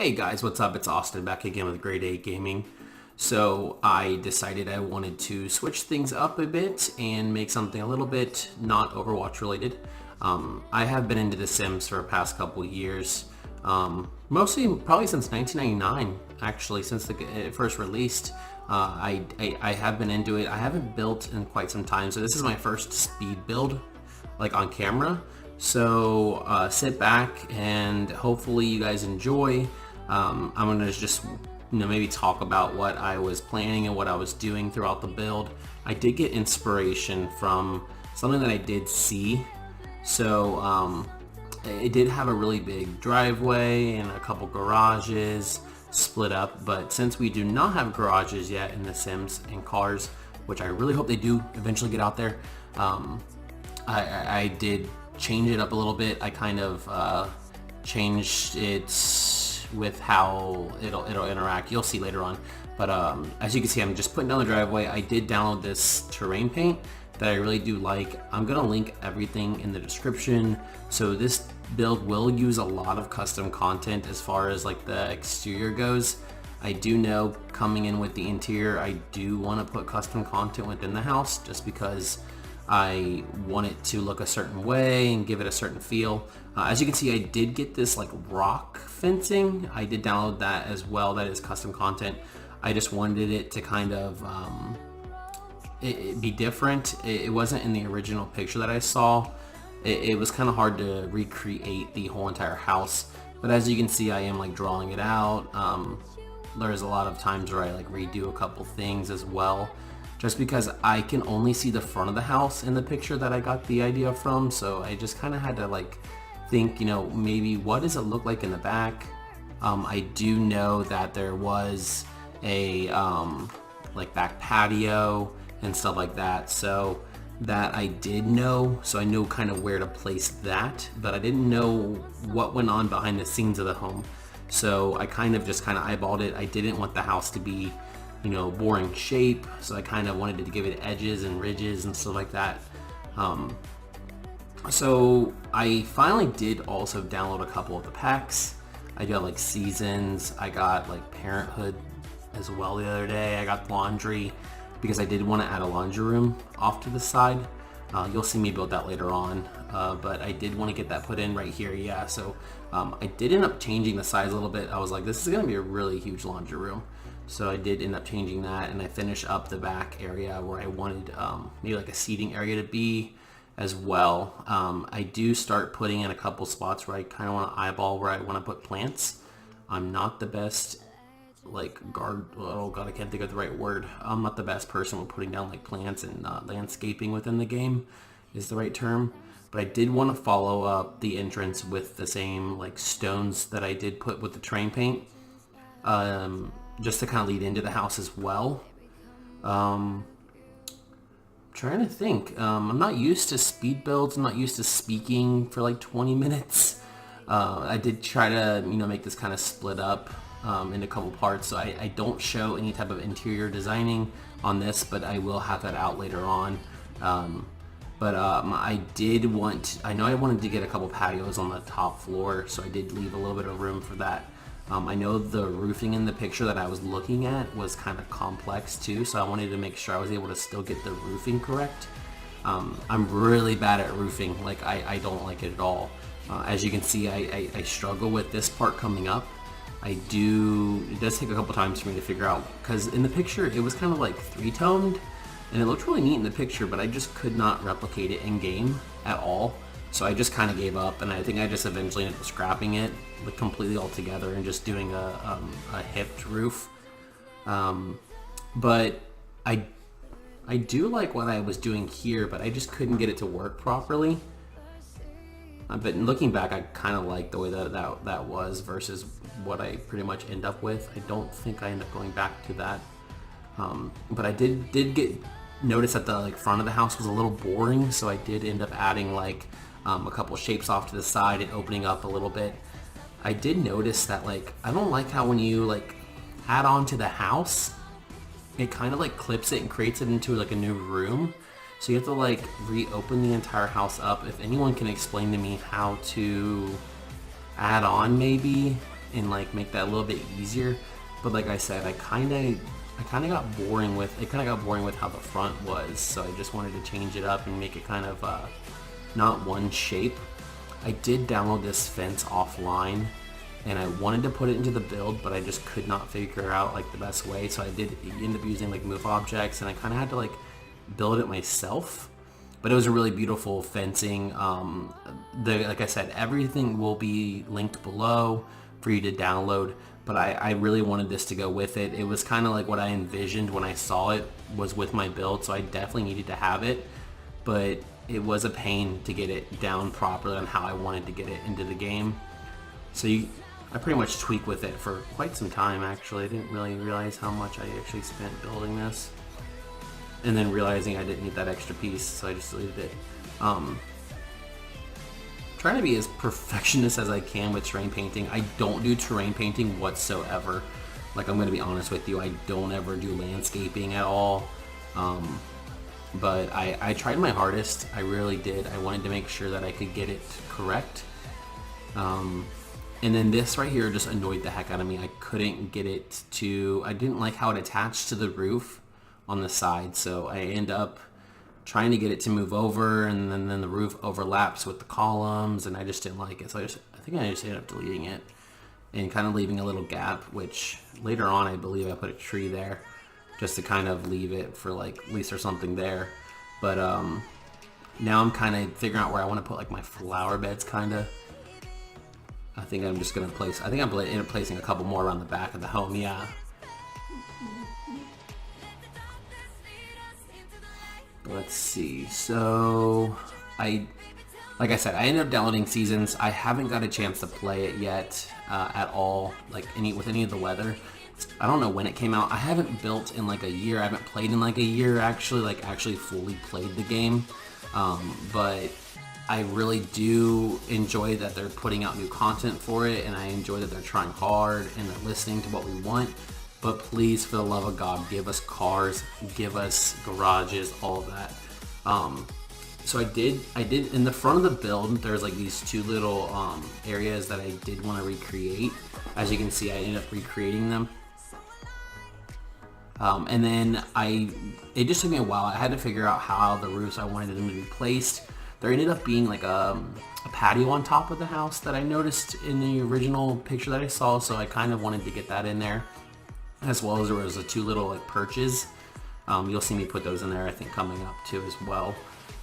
Hey guys, what's up? It's Austin back again with Grade 8 Gaming. So I decided I wanted to switch things up a bit and make something a little bit not Overwatch related. I have been into The Sims for the past couple years, mostly probably since 1999 actually, since it first released. I have been into it. I haven't built in quite some time, so this is my first speed build like on camera. So sit back and hopefully you guys enjoy. I'm gonna just maybe talk about what I was planning and what I was doing throughout the build. I did get inspiration from something that I did see. So it did have a really big driveway and a couple garages split up, but since we do not have garages yet in The Sims and cars, which I really hope they do eventually get out there, I did change it up a little bit. I kind of changed it with how it'll interact. You'll see later on. But as you can see, I'm just putting down the driveway. I did download this terrain paint that I really do like. I'm gonna link everything in the description. So this build will use a lot of custom content as far as like the exterior goes. I do know coming in with the interior, I do want to put custom content within the house just because I want it to look a certain way and give it a certain feel. As you can see, I did get this like rock fencing. I did download that as well. That is custom content. I just wanted it to kind of it be different. It wasn't in the original picture that I saw. It was kind of hard to recreate the whole entire house. But as you can see, I am like drawing it out. There's a lot of times where I like redo a couple things as well, just because I can only see the front of the house in the picture that I got the idea from. So I just kind of had to like think, maybe what does it look like in the back? I do know that there was a like back patio and stuff like that, so that I did know, so I know kind of where to place that, but I didn't know what went on behind the scenes of the home. So I kind of eyeballed it. I didn't want the house to be boring shape, so I kind of wanted to give it edges and ridges and stuff like that. So I finally did also download a couple of the packs. I got like Seasons, I got like Parenthood as well the other day. I got Laundry because I did want to add a laundry room off to the side. You'll see me build that later on, but I did want to get that put in right here. Yeah, so I did end up changing the size a little bit. I was like, this is gonna be a really huge laundry room. So I did end up changing that, and I finished up the back area where I wanted maybe like a seating area to be as well. I do start putting in a couple spots where I kind of want to eyeball where I want to put plants. I'm not the best like oh god, I can't think of the right word. I'm not the best person with putting down like plants and landscaping within the game is the right term. But I did want to follow up the entrance with the same like stones that I did put with the terrain paint. Just to kind of lead into the house as well. Trying to think. I'm not used to speed builds. I'm not used to speaking for like 20 minutes. I did try to make this kind of split up into a couple parts, so I don't show any type of interior designing on this, but I will have that out later on. I know I wanted to get a couple patios on the top floor, so I did leave a little bit of room for that. I know the roofing in the picture that I was looking at was kind of complex too, so I wanted to make sure I was able to still get the roofing correct. I'm really bad at roofing. Like I don't like it at all. As you can see, I struggle with this part coming up. It does take a couple times for me to figure out, because in the picture it was kind of like three-toned and it looked really neat in the picture, but I just could not replicate it in game at all. So I just kind of gave up, and I think I just eventually ended up scrapping it like completely all together and just doing a hipped roof. But I do like what I was doing here, but I just couldn't get it to work properly. But looking back, I kind of like the way that was versus what I pretty much end up with. I don't think I end up going back to that. But I did get notice that the front of the house was a little boring, so I did end up adding like a couple shapes off to the side and opening up a little bit. I did notice that I don't like how when you add on to the house, it kind of clips it and creates it into a new room. So you have to reopen the entire house up. If anyone can explain to me how to add on maybe and like make that a little bit easier. But like I said, I kind of got boring with it. Kind of got boring with how the front was, so I just wanted to change it up and make it kind of not one shape. I did download this fence offline, and I wanted to put it into the build, but I just could not figure out like the best way. So I did end up using like move objects, and I kind of had to like build it myself. But it was a really beautiful fencing. Like I said, everything will be linked below for you to download. But I really wanted this to go with it. It was kind of like what I envisioned when I saw it was with my build, so I definitely needed to have it. But it was a pain to get it down properly on how I wanted to get it into the game. So I pretty much tweaked with it for quite some time, actually. I didn't really realize how much I actually spent building this. And then realizing I didn't need that extra piece, so I just deleted it. Trying to be as perfectionist as I can with terrain painting. I don't do terrain painting whatsoever. Like, I'm going to be honest with you, I don't ever do landscaping at all. But I tried my hardest. I really did. I wanted to make sure that I could get it correct. And then this right here just annoyed the heck out of me. I couldn't get it to... I didn't like how it attached to the roof on the side, so I end up trying to get it to move over, and then the roof overlaps with the columns, and I just didn't like it. So I think I just ended up deleting it and kind of leaving a little gap, which later on I believe I put a tree there just to kind of leave it for like at least there's something there. But now I'm kind of figuring out where I want to put like my flower beds kind of. I think I'm just going to place, I think I'm going to end up placing a couple more around the back of the home, yeah. Let's see, so like I said, I ended up downloading Seasons. I haven't got a chance to play it yet at all, like with any of the weather. I don't know when it came out. I haven't built in like a year. I haven't played in like a year actually fully played the game. But I really do enjoy that they're putting out new content for it, and I enjoy that they're trying hard and they're listening to what we want. But please, for the love of God, give us cars, give us garages, all of that. So I did in the front of the build, there's like these two little areas that I did want to recreate. As you can see, I ended up recreating them. And then it just took me a while. I had to figure out how the roofs I wanted them to be placed. There ended up being like a patio on top of the house that I noticed in the original picture that I saw, so I kind of wanted to get that in there. As well as there was the two little like perches. You'll see me put those in there, I think, coming up too as well.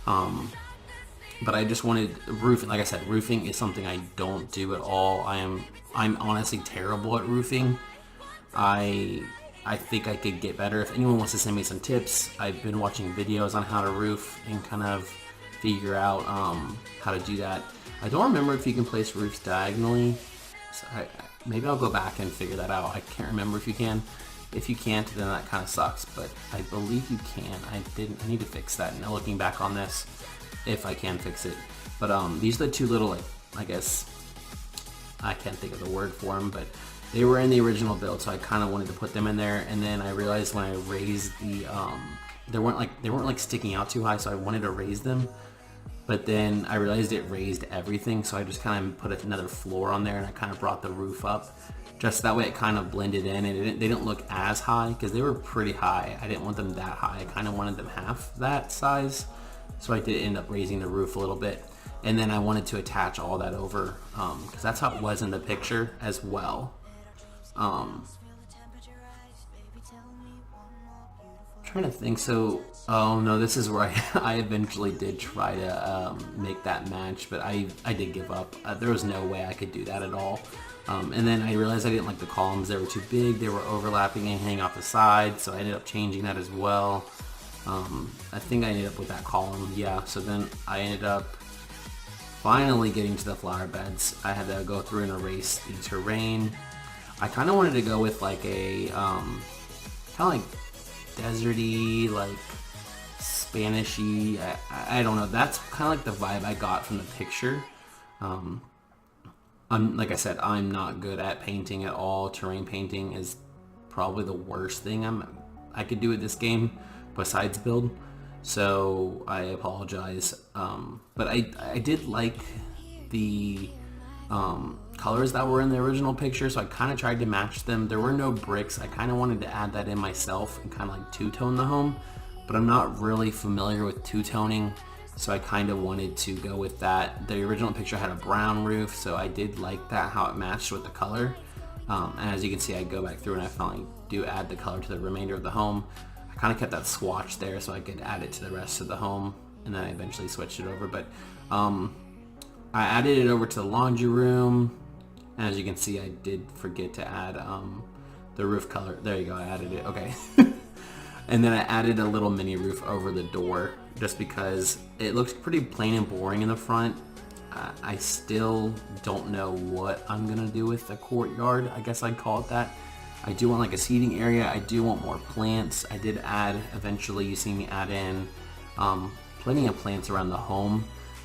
But I just wanted roofing. Like I said, roofing is something I don't do at all. I'm honestly terrible at roofing. I think I could get better. If anyone wants to send me some tips, I've been watching videos on how to roof and kind of figure out how to do that. I don't remember if you can place roofs diagonally. So maybe I'll go back and figure that out. I can't remember if you can. If you can't, then that kind of sucks, but I believe you can. I need to fix that. Now looking back on this, if I can fix it. But these are the two little, like, I guess, I can't think of the word for them, but they were in the original build, so I kind of wanted to put them in there. And then I realized when I raised the, they weren't sticking out too high, so I wanted to raise them. But then I realized it raised everything, so I just kind of put another floor on there, and I kind of brought the roof up. Just that way it kind of blended in, and they didn't look as high, because they were pretty high. I didn't want them that high. I kind of wanted them half that size. So I did end up raising the roof a little bit. And then I wanted to attach all that over, because that's how it was in the picture as well. Trying to think, so, oh no, this is where I eventually did try to make that match, but I did give up. There was no way I could do that at all. And then I realized I didn't like the columns. They were too big, they were overlapping and hanging off the side, so I ended up changing that as well. I think I ended up with that column, yeah. So then I ended up finally getting to the flower beds. I had to go through and erase the terrain. I kind of wanted to go with like a kind of like deserty, like Spanishy. I don't know. That's kind of like the vibe I got from the picture. Like I said, I'm not good at painting at all. Terrain painting is probably the worst thing I could do with this game besides build. So I apologize. But I did like the colors that were in the original picture, so I kind of tried to match them. There were no bricks. I kind of wanted to add that in myself and kind of like two-tone the home, but I'm not really familiar with two-toning, so I kind of wanted to go with that. The original picture had a brown roof, so I did like that, how it matched with the color. And as you can see, I go back through and I finally do add the color to the remainder of the home. I kind of kept that swatch there so I could add it to the rest of the home, and then I eventually switched it over. But I added it over to the laundry room. As you can see, I did forget to add the roof color. There you go, I added it, okay. And then I added a little mini roof over the door just because it looks pretty plain and boring in the front. I still don't know what I'm gonna do with the courtyard, I guess I'd call it that. I do want like a seating area. I do want more plants. I did add, eventually you see me add in plenty of plants around the home,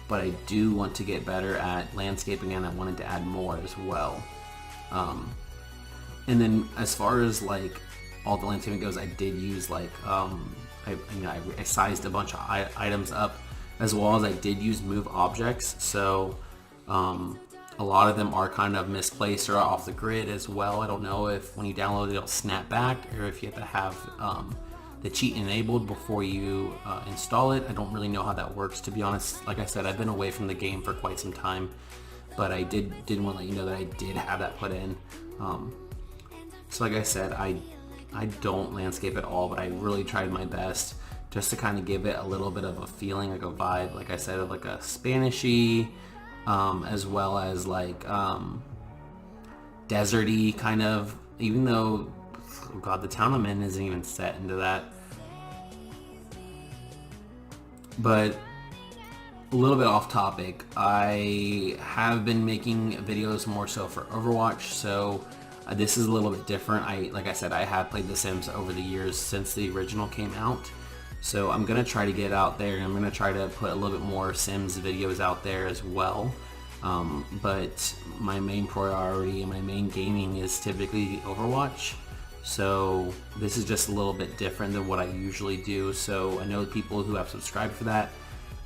but I do want to get better at landscaping, and I wanted to add more as well. And then as far as like all the landscaping goes, I did use like I sized a bunch of items up, as well as I did use move objects. So a lot of them are kind of misplaced or off the grid as well. I don't know if when you download it, it'll snap back, or if you have to have the cheat enabled before you install it. I don't really know how that works, to be honest. Like I said, I've been away from the game for quite some time, but I did want to let you know that I did have that put in. So like I said, I don't landscape at all, but I really tried my best just to kind of give it a little bit of a feeling, like a vibe, like I said, of like a Spanishy, as well as like deserty kind of, even though, oh god, the town I'm in isn't even set into that. But a little bit off topic, I have been making videos more so for Overwatch, so this is a little bit different. Like I said, I have played The Sims over the years since the original came out, so I'm gonna try to get out there, and I'm gonna try to put a little bit more Sims videos out there as well. But my main priority and my main gaming is typically Overwatch. So this is just a little bit different than what I usually do. So I know people who have subscribed for that.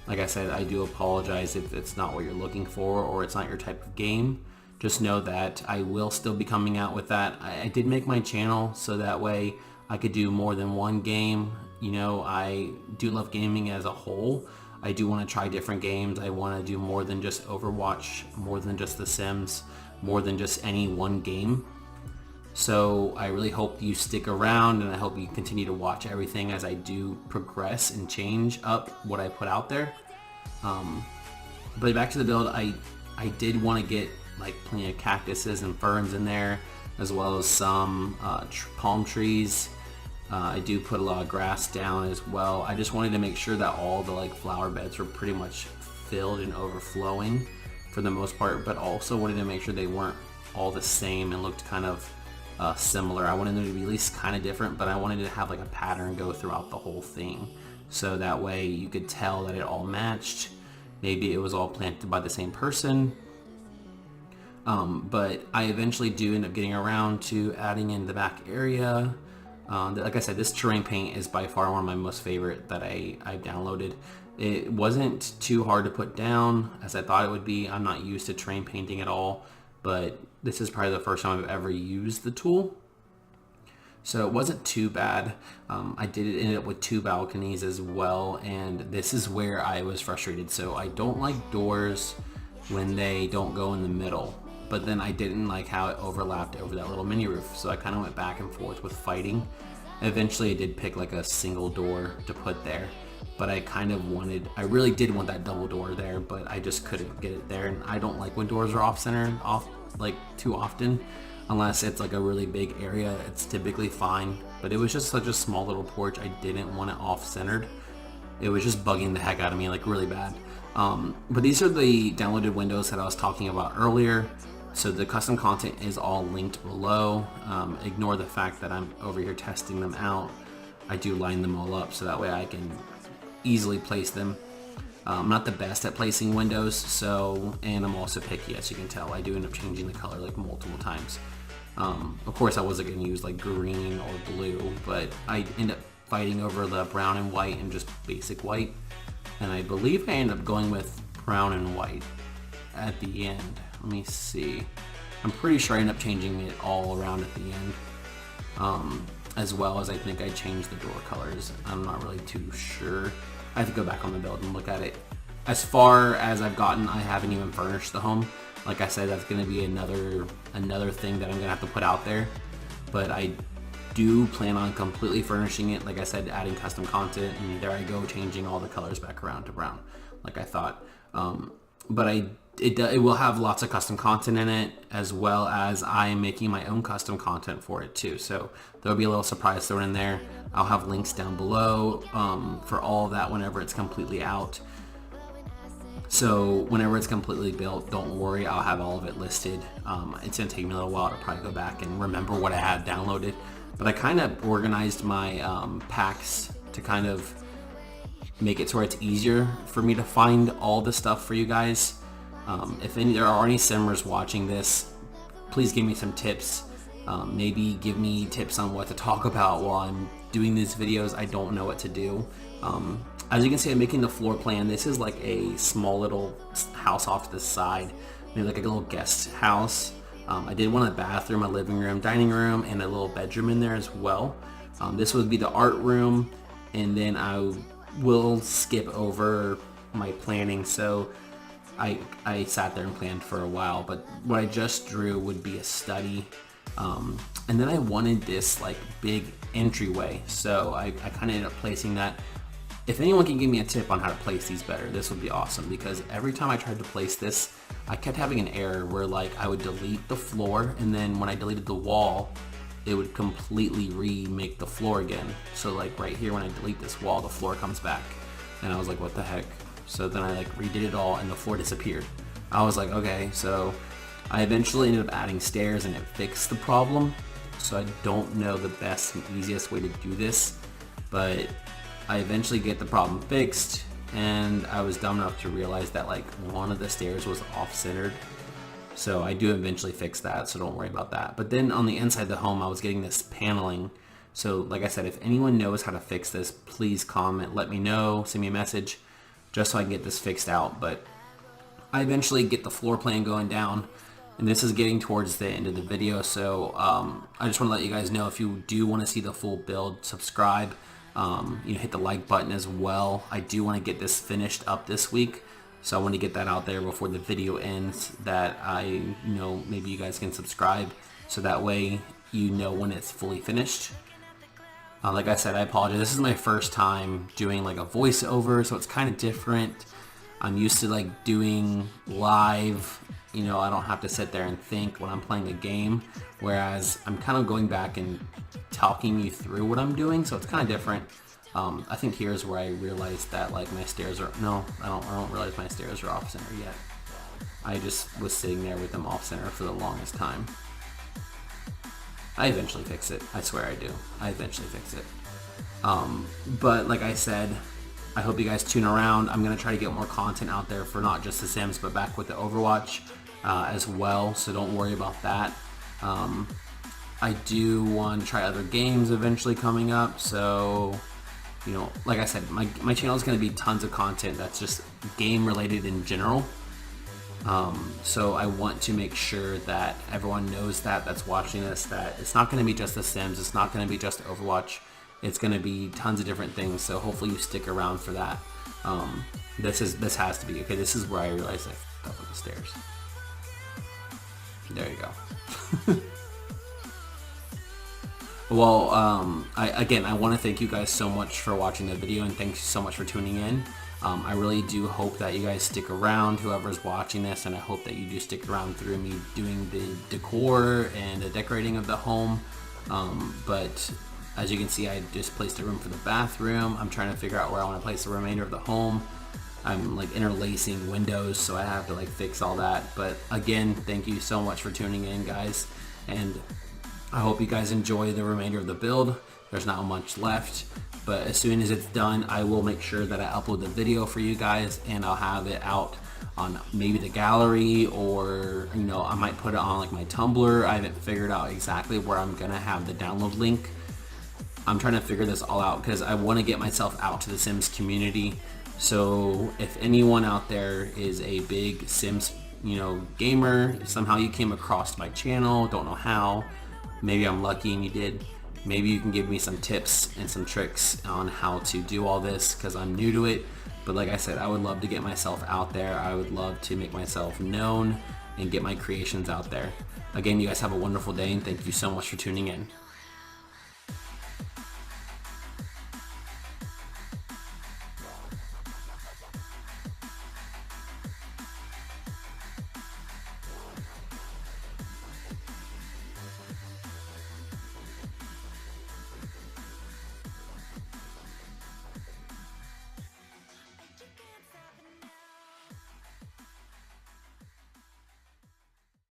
Like I said, I do apologize if it's not what you're looking for or it's not your type of game. Just know that I will still be coming out with that. I did make my channel so that way I could do more than one game. You know, I do love gaming as a whole. I do want to try different games. I want to do more than just Overwatch, more than just The Sims, more than just any one game. So I really hope you stick around, and I hope you continue to watch everything as I do progress and change up what I put out there. But back to the build, I did want to get like plenty of cactuses and ferns in there, as well as some palm trees. I do put a lot of grass down as well. I just wanted to make sure that all the like flower beds were pretty much filled and overflowing for the most part, but also wanted to make sure they weren't all the same and looked kind of similar. I wanted them to be at least kind of different, but I wanted to have like a pattern go throughout the whole thing, so that way you could tell that it all matched. Maybe it was all planted by the same person. But I eventually do end up getting around to adding in the back area. Like I said, this terrain paint is by far one of my most favorite that I've downloaded. It wasn't too hard to put down as I thought it would be. I'm not used to terrain painting at all, but this is probably the first time I've ever used the tool. So it wasn't too bad. I did end up with 2 balconies as well, and this is where I was frustrated. So I don't like doors when they don't go in the middle, but then I didn't like how it overlapped over that little mini roof, so I kind of went back and forth with fighting. Eventually I did pick like a single door to put there, but I really did want that double door there, but I just couldn't get it there. And I don't like when doors are off-center like too often, unless it's like a really big area. It's typically fine, but it was just such a small little porch. I didn't want it off-centered. It was just bugging the heck out of me, like really bad. But these are the downloaded windows that I was talking about earlier. So the custom content is all linked below. Ignore the fact that I'm over here testing them out. I do line them all up so that way I can easily place them. I'm not the best at placing windows, and I'm also picky, as you can tell. I do end up changing the color like multiple times. Of course I wasn't going to use like green or blue, but I end up fighting over the brown and white and just basic white. And I believe I end up going with brown and white at the end. Let me see. I'm pretty sure I ended up changing it all around at the end. As well as I think I changed the door colors. I'm not really too sure. I have to go back on the build and look at it. As far as I've gotten, I haven't even furnished the home. Like I said, that's going to be another thing that I'm going to have to put out there. But I do plan on completely furnishing it. Like I said, adding custom content, and there I go, changing all the colors back around to brown, like I thought. But it will have lots of custom content in it, as well as I am making my own custom content for it too. So there'll be a little surprise thrown in there. I'll have links down below for all of that whenever it's completely out. So whenever it's completely built, don't worry, I'll have all of it listed. It's gonna take me a little while to probably go back and remember what I had downloaded, but I kind of organized my packs to kind of make it to where it's easier for me to find all the stuff for you guys. If there are any simmers watching this, please give me some tips. Maybe give me tips on what to talk about while I'm doing these videos. I don't know what to do. As you can see, I'm making the floor plan. This is like a small little house off to the side, maybe like a little guest house. I did want a bathroom, a living room, dining room, and a little bedroom in there as well. This would be the art room, and then I will skip over my planning. So I sat there and planned for a while, but what I just drew would be a study. And then I wanted this like big entryway, so I kind of ended up placing that. If anyone can give me a tip on how to place these better, this would be awesome, because every time I tried to place this, I kept having an error where like I would delete the floor, and then when I deleted the wall, it would completely remake the floor again. So like right here, when I delete this wall, the floor comes back, and I was like, what the heck? So then I like redid it all, and the floor disappeared. I was like, okay. So I eventually ended up adding stairs, and it fixed the problem. So I don't know the best and easiest way to do this, but I eventually get the problem fixed, and I was dumb enough to realize that like one of the stairs was off-centered. So I do eventually fix that, so don't worry about that. But then on the inside of the home, I was getting this paneling. So like I said, if anyone knows how to fix this, please comment, let me know, send me a message, just so I can get this fixed out. But I eventually get the floor plan going down, and this is getting towards the end of the video. So I just want to let you guys know, if you do want to see the full build, subscribe. Hit the like button as well. I do want to get this finished up this week, so I want to get that out there before the video ends, that maybe you guys can subscribe, so that way you know when it's fully finished. Like I said, I apologize. This is my first time doing like a voiceover, so it's kind of different. I'm used to like doing live, I don't have to sit there and think when I'm playing a game, whereas I'm kind of going back and talking you through what I'm doing, so it's kind of different. I think here's where I realized that like my stairs are, no, I don't realize my stairs are off center yet. I just was sitting there with them off center for the longest time. I eventually fix it. I swear I do. I eventually fix it. But like I said, I hope you guys tune around. I'm going to try to get more content out there for not just The Sims, but back with the Overwatch as well, so don't worry about that. I do want to try other games eventually coming up, so, like I said, my channel is going to be tons of content that's just game related in general. So I want to make sure that everyone knows that's watching this, that it's not going to be just The Sims, it's not going to be just Overwatch. It's going to be tons of different things, so hopefully you stick around for that. This has to be, okay, this is where I realized I fucked up with the stairs. There you go. Well, I want to thank you guys so much for watching the video, and thanks so much for tuning in. I really do hope that you guys stick around, whoever's watching this, and I hope that you do stick around through me doing the decor and the decorating of the home. But as you can see, I just placed a room for the bathroom. I'm trying to figure out where I want to place the remainder of the home. I'm like interlacing windows, so I have to like fix all that. But again, thank you so much for tuning in, guys, and I hope you guys enjoy the remainder of the build. There's not much left, but as soon as it's done, I will make sure that I upload the video for you guys, and I'll have it out on maybe the gallery, or I might put it on like my Tumblr. I haven't figured out exactly where I'm gonna have the download link. I'm trying to figure this all out because I want to get myself out to the Sims community. So if anyone out there is a big Sims gamer, somehow you came across my channel, don't know how, maybe I'm lucky and you did. Maybe you can give me some tips and some tricks on how to do all this, because I'm new to it. But like I said, I would love to get myself out there. I would love to make myself known and get my creations out there. Again, you guys have a wonderful day, and thank you so much for tuning in.